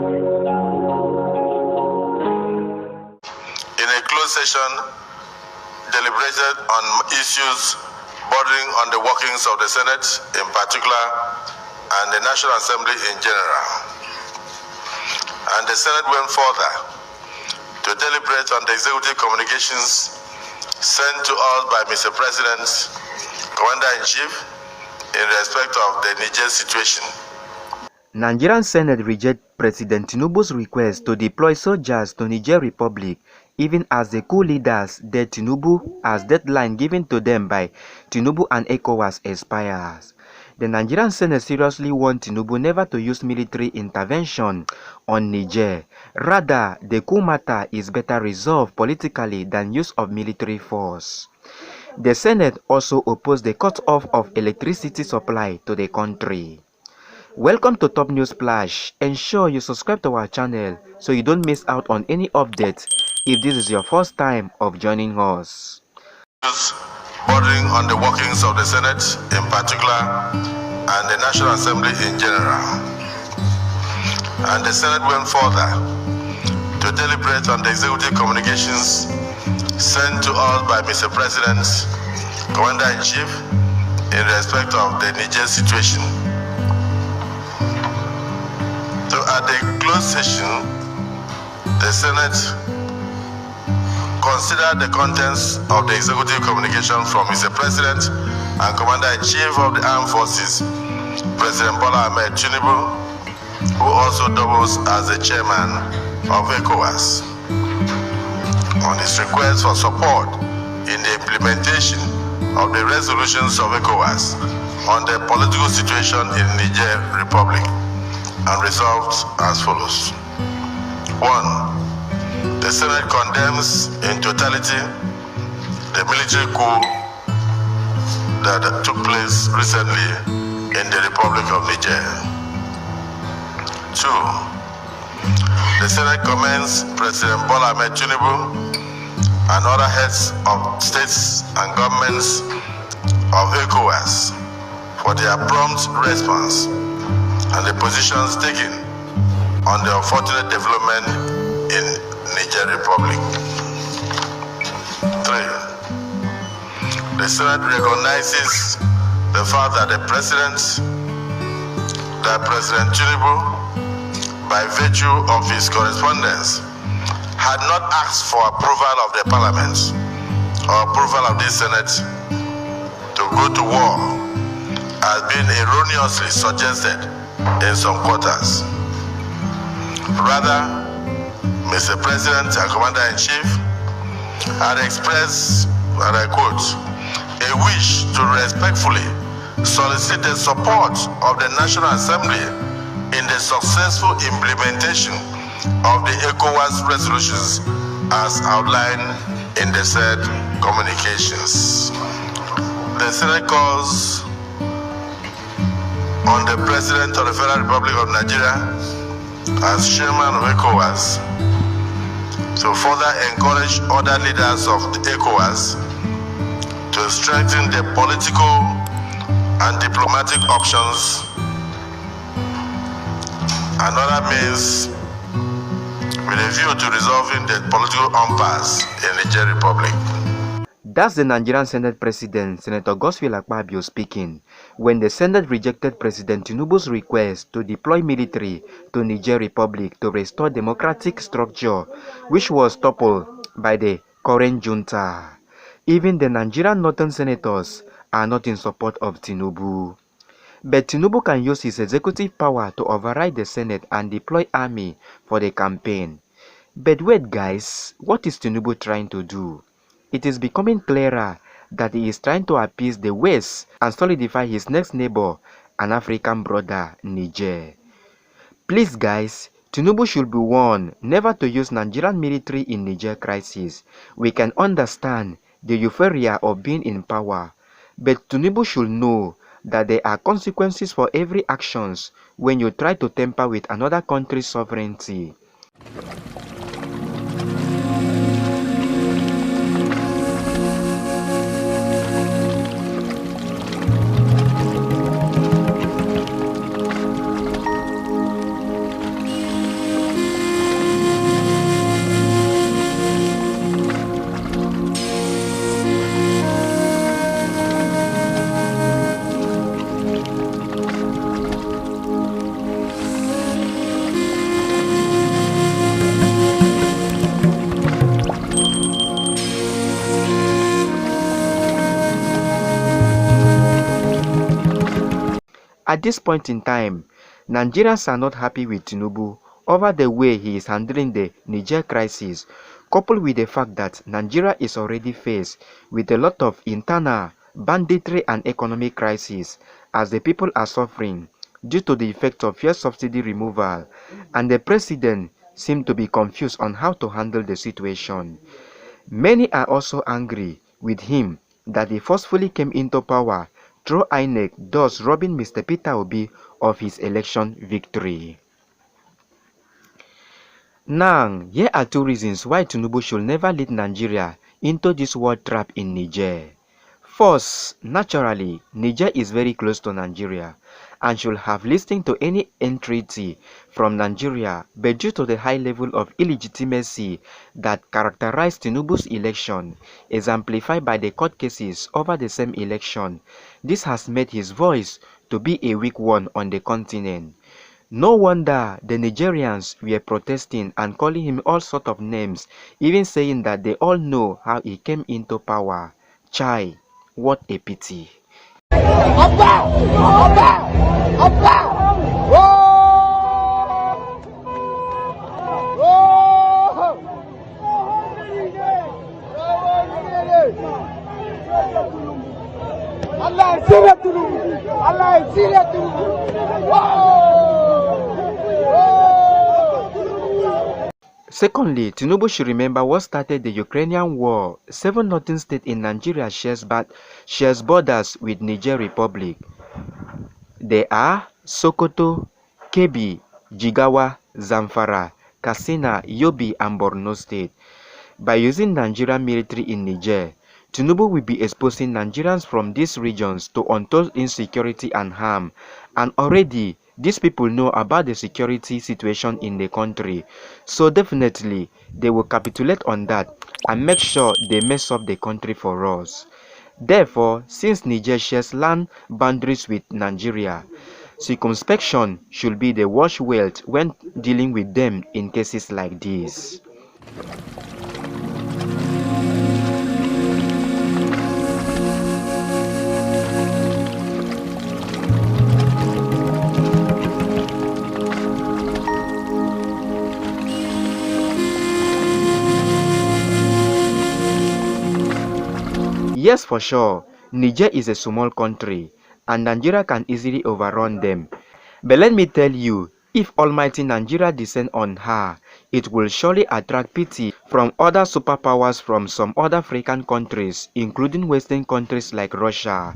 In a closed session, deliberated on issues bordering on the workings of the Senate in particular and the National Assembly in general. And the Senate went further to deliberate on the executive communications sent to us by Mr. President, Commander-in-Chief, in respect of the Niger situation. Nigerian Senate reject President Tinubu's request to deploy soldiers to Niger Republic, even as the coup leaders dead Tinubu as deadline given to them by Tinubu and Ecowas expires. The Nigerian Senate seriously warned Tinubu never to use military intervention on Niger. Rather, the coup matter is better resolved politically than use of military force. The Senate also opposed the cut-off of electricity supply to the country. Welcome to Top News Flash. Ensure you subscribe to our channel so you don't miss out on any updates if this is your first time of joining us. Bordering on the workings of the Senate in particular and the National Assembly in general. And the Senate went further to deliberate on the executive communications sent to us by Mr. President, Commander-in-Chief, in respect of the Niger situation. So at the closed session, the Senate considered the contents of the executive communication from Mr. President and Commander-in-Chief of the Armed Forces, President Bola Ahmed Tinubu, who also doubles as the chairman of Ecowas, on his request for support in the implementation of the resolutions of Ecowas on the political situation in Niger Republic, and resolved as follows. 1. The Senate condemns in totality the military coup that took place recently in the Republic of Niger. 2. The Senate commends President Bola Ahmed Tinubu and other heads of states and governments of Ecowas for their prompt response and the positions taken on the unfortunate development in Niger Republic. 3. The Senate recognizes the fact that President Tinubu, by virtue of his correspondence, had not asked for approval of the Parliament or approval of the Senate to go to war, as being erroneously suggested in some quarters. Rather, Mr. President and Commander-in-Chief had expressed, and I quote, a wish to respectfully solicit the support of the National Assembly in the successful implementation of the Ecowas resolutions as outlined in the said communications. The Senate calls on the President of the Federal Republic of Nigeria as chairman of Ecowas to further encourage other leaders of the Ecowas to strengthen the political and diplomatic options and other means with a view to resolving the political impasse in the Niger Republic. That's the Nigerian Senate President, Senator Godswill Akpabio, speaking when the Senate rejected President Tinubu's request to deploy military to Niger Republic to restore democratic structure, which was toppled by the current junta. Even the Nigerian Northern Senators are not in support of Tinubu. But Tinubu can use his executive power to override the Senate and deploy army for the campaign. But wait guys, what is Tinubu trying to do? It is becoming clearer that he is trying to appease the West and solidify his next neighbor, an African brother, Niger. Please guys, Tinubu should be warned never to use Nigerian military in Niger crisis. We can understand the euphoria of being in power, but Tinubu should know that there are consequences for every actions when you try to tamper with another country's sovereignty. At this point in time, Nigerians are not happy with Tinubu over the way he is handling the Niger crisis, coupled with the fact that Nigeria is already faced with a lot of internal banditry and economic crisis as the people are suffering due to the effect of fuel subsidy removal, and the president seemed to be confused on how to handle the situation. Many are also angry with him that he forcefully came into power through INEC, thus robbing Mr. Peter Obi of his election victory. Now, here are two reasons why Tinubu should never lead Nigeria into this war trap in Niger. First, naturally, Niger is very close to Nigeria and should have listened to any entreaty from Nigeria, but due to the high level of illegitimacy that characterized Tinubu's election, exemplified by the court cases over the same election, this has made his voice to be a weak one on the continent. No wonder the Nigerians were protesting and calling him all sorts of names, even saying that they all know how he came into power. Chai, what a pity. Abba! Abba! Abba! Allah is serious to you. Allah is serious to you. Secondly, Tinubu should remember what started the Ukrainian war. 7 northern states in Nigeria shares borders with Niger Republic. They are Sokoto, Kebbi, Jigawa, Zamfara, Katsina, Yobe, and Borno State. By using Nigerian military in Niger, Tinubu will be exposing Nigerians from these regions to untold insecurity and harm, and already these people know about the security situation in the country, so definitely they will capitulate on that and make sure they mess up the country for us. Therefore, since Niger shares land boundaries with Nigeria, circumspection should be the watchword when dealing with them in cases like this. Yes, for sure, Niger is a small country, and Nigeria can easily overrun them. But let me tell you, if almighty Nigeria descend on her, it will surely attract pity from other superpowers from some other African countries, including Western countries like Russia,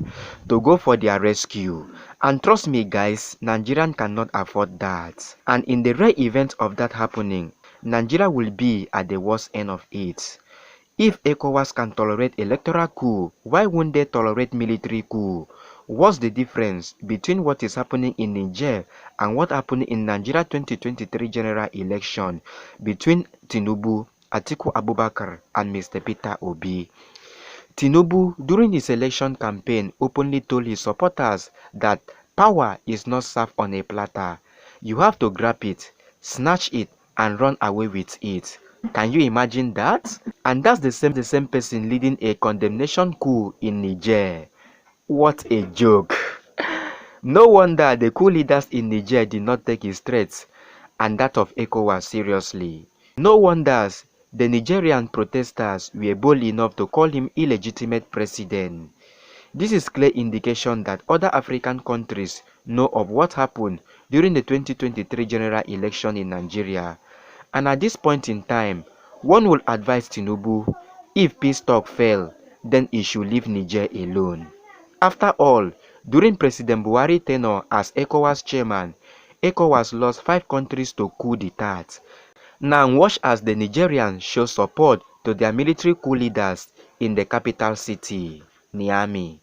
to go for their rescue. And trust me guys, Nigerian cannot afford that. And in the rare event of that happening, Nigeria will be at the worst end of it. If Ecowas can tolerate electoral coup, why won't they tolerate military coup? What's the difference between what is happening in Niger and what happened in Nigeria 2023 general election between Tinubu, Atiku Abubakar, and Mr. Peter Obi? Tinubu, during his election campaign, openly told his supporters that power is not served on a platter. You have to grab it, snatch it, and run away with it. Can you imagine that? And that's the same person leading a condemnation coup in Niger. What a joke. No wonder the coup leaders in Niger did not take his threats and that of Ecowas seriously. No wonders the Nigerian protesters were bold enough to call him illegitimate president. This is clear indication that other African countries know of what happened during the 2023 general election in Nigeria. And at this point in time, one will advise Tinubu, if peace talk fail, then he should leave Niger alone. After all, during President Buhari's tenure as Ecowas chairman, Ecowas lost 5 countries to coup d'etat. Now watch as the Nigerians show support to their military coup leaders in the capital city, Niamey.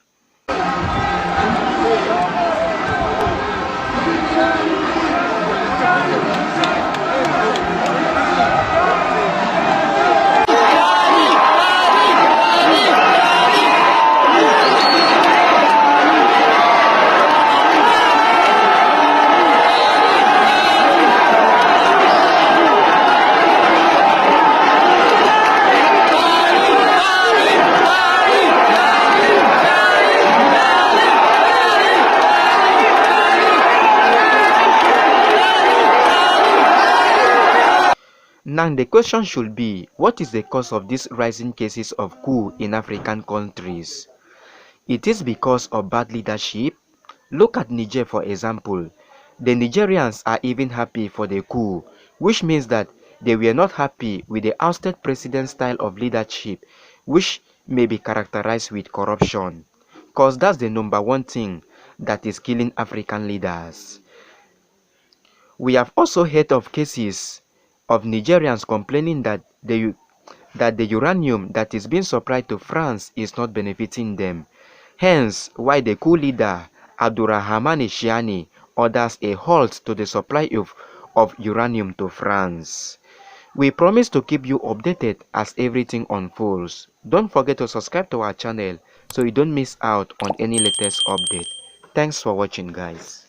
Now the question should be, what is the cause of these rising cases of coup in African countries? It is because of bad leadership. Look at Niger for example. The Nigerians are even happy for the coup, which means that they were not happy with the ousted president's style of leadership, which may be characterized with corruption. Cause that's the number one thing that is killing African leaders. We have also heard of cases of Nigerians complaining that the uranium that is being supplied to France is not benefiting them. Hence, why the coup leader Abdurrahman Chiani orders a halt to the supply of uranium to France. We promise to keep you updated as everything unfolds. Don't forget to subscribe to our channel so you don't miss out on any latest update. Thanks for watching, guys.